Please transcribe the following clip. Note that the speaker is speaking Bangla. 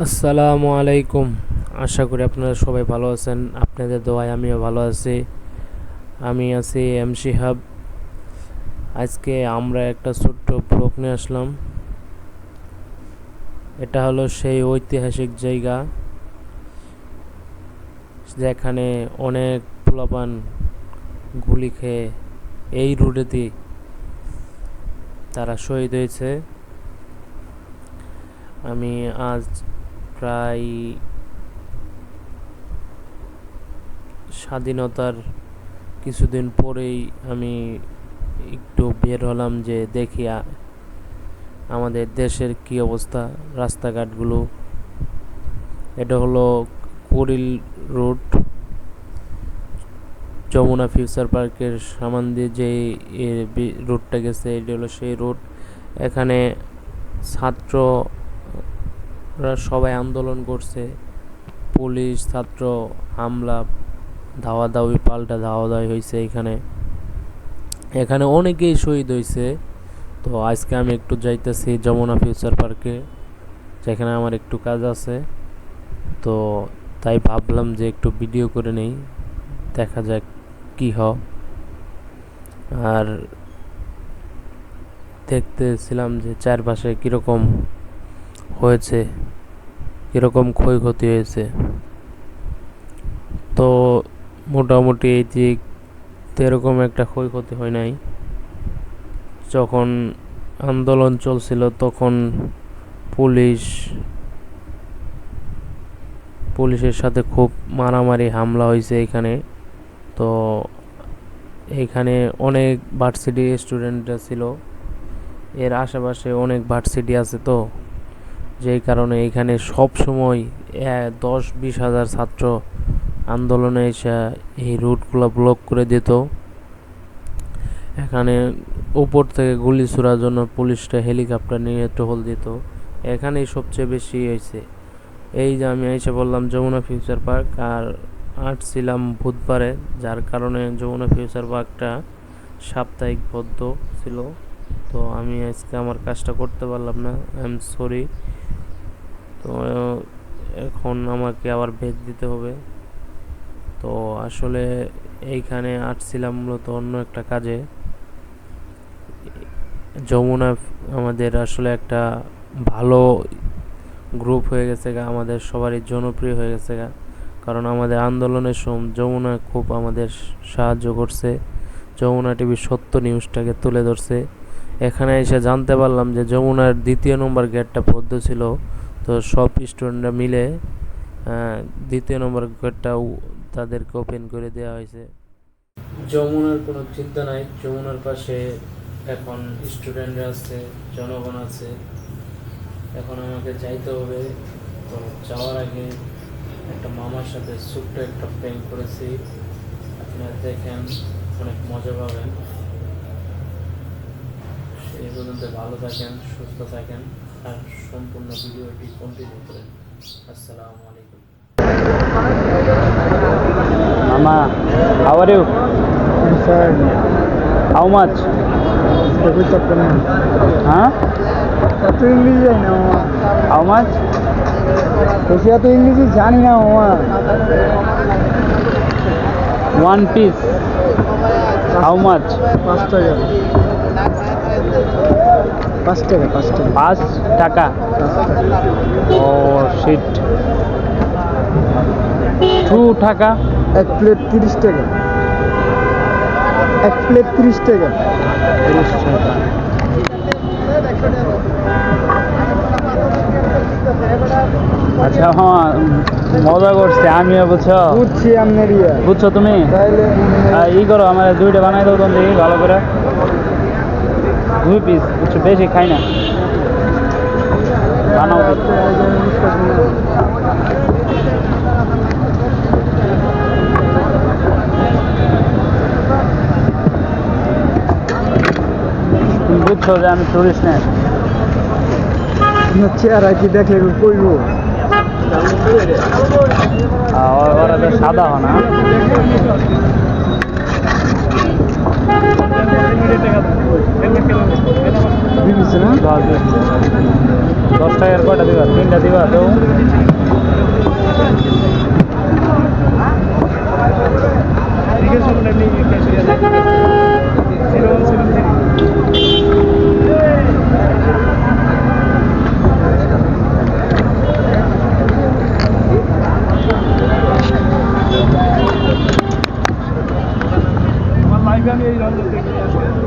আসসালামু আলাইকুম। আশা করি আপনারা সবাই ভালো আছেন। আপনাদের দোয়ায় আমিও ভালো আছি। আমি আছি এম শিহাব। আজকে আমরা একটা ছোট্ট ব্লগ নিয়ে আসলাম। এটা হলো সেই ঐতিহাসিক জায়গা যেখানে অনেক পোলাপান গুলি খেয়ে এই রোডেতে তারা শহীদ হয়েছে। আমি আজ প্রায় স্বাধীনতার কিছুদিন পরেই আমি একটু বের হলাম যে দেখি আমাদের দেশের কি অবস্থা, রাস্তাঘাটগুলো। এটা হলো কুড়িল রোড, যমুনা ফিউচার পার্কের সামান দিয়ে যে রোডটা গেছে এটা হলো সেই রোড। এখানে ছাত্ররা সবাই আন্দোলন করছে, পুলিশ ছাত্র হামলা, ধাওয়াধাওয়ি পাল্টা ধাওয়াধাওয়ি হয়েছে। এখানে এখানে অনেকেই শহীদ হয়েছে। তো আজকে আমি একটু যাইতেছি যমুনা ফিউচার পার্কে, যেখানে আমার একটু কাজ আছে। তো তাই ভাবলাম যে একটু ভিডিও করে নেই, দেখা যাক কি হয়। আর দেখতেছিলাম যে চারপাশে কীরকম হয়েছে, কীরকম ক্ষয়ক্ষতি হয়েছে। তো মোটামুটি এই দিক এরকম একটা ক্ষয়ক্ষতি হয় নাই। যখন আন্দোলন চলছিল তখন পুলিশ পুলিশের সাথে খুব মারামারি হামলা হয়েছে এখানে। তো এখানে অনেক ভার্সিটি স্টুডেন্টরা ছিল, এর আশেপাশে অনেক ভার্সিটি আছে। তো যেই কারণে এখানে সব সময় 10-20 হাজার ছাত্র আন্দোলনে এসে এই রুটগুলো ব্লক করে দিত। এখানে উপর থেকে গুলি ছোড়ার জন্য পুলিশটা হেলিকপ্টার নিয়ে টহল দিত। এখানেই সবচেয়ে বেশি হয়েছে। এই যে আমি এসে বললাম যমুনা ফিউচার পার্ক, আর আসছিলাম বুধবারে, যার কারণে যমুনা ফিউচার পার্কটা সাপ্তাহিক বদ্ধ ছিল। তো আমি আজকে আমার কাজটা করতে পারলাম না, আই এম সরি। তো এখন আমাকে আবার ভেজ দিতে হবে। তো আসলে এইখানে আসছিলাম মূলত অন্য একটা কাজে। যমুনা আমাদের আসলে একটা ভালো গ্রুপ হয়ে গেছে গা, আমাদের সবারই জনপ্রিয় হয়ে গেছে গা। কারণ আমাদের আন্দোলনের সময় যমুনা খুব আমাদের সাহায্য করছে। যমুনা টিভি সত্য নিউজটাকে তুলে ধরছে। এখানে এসে জানতে পারলাম যে যমুনার 2 নম্বর গেটটা বদ্ধ ছিল। তো সব স্টুডেন্টরা মিলে 2 নম্বর গেটটাও তাদেরকে ওপেন করে দেওয়া হয়েছে। যমুনার কোনো চিন্তা নাই, যমুনার পাশে এখন স্টুডেন্টরা আছে, জনগণ আছে। এখন আমাকে যাইতে হবে। তো যাওয়ার আগে একটা মামার সাথে ছোট্ট একটা প্র্যাঙ্ক করেছি, আপনারা দেখেন, অনেক মজা পাবেন। সেই পর্যন্ত ভালো থাকেন, সুস্থ থাকেন, আর সম্পূর্ণ ভিডিওটি কন্টিনিউ করেন। আসসালামু আলাইকুম। Mama, how are you? Sir, How much? every chapter name. Huh? এত ইংলিশ জানি না মামা, How much? বেশি এত ইংলিশ জানি না মামা। One piece. How much? 5 টাকা, 5 টাকা, 5 টাকা, 5 টাকা. 5 টাকা। Oh shit. 2 টাকা. এক প্লেট 30 টাকা, এক প্লেট 30 টাকা। 30 টাকা. আচ্ছা হ্যাঁ, মজা করছে আমিও, বুঝছো? বুঝছি আপনার ইয়া, বুঝছো তুমি? তাইলে ই করো, আমার 2টা বানাই দাও তুমি ভালো করে। 2 পিস, বুঝছো? বেশি খাই না, বানাও দেখি। তুমি বুঝছো যে আমি টুরিস্ট না? চেহারা কি দেখলে কইব? ওরা তো সাদা হয় না। দিবিছে না? 10 টাকার কয়টা দিবা? 3টা। লাইনটা দিবা তো লাইভে আমি এই রঙ দেখতে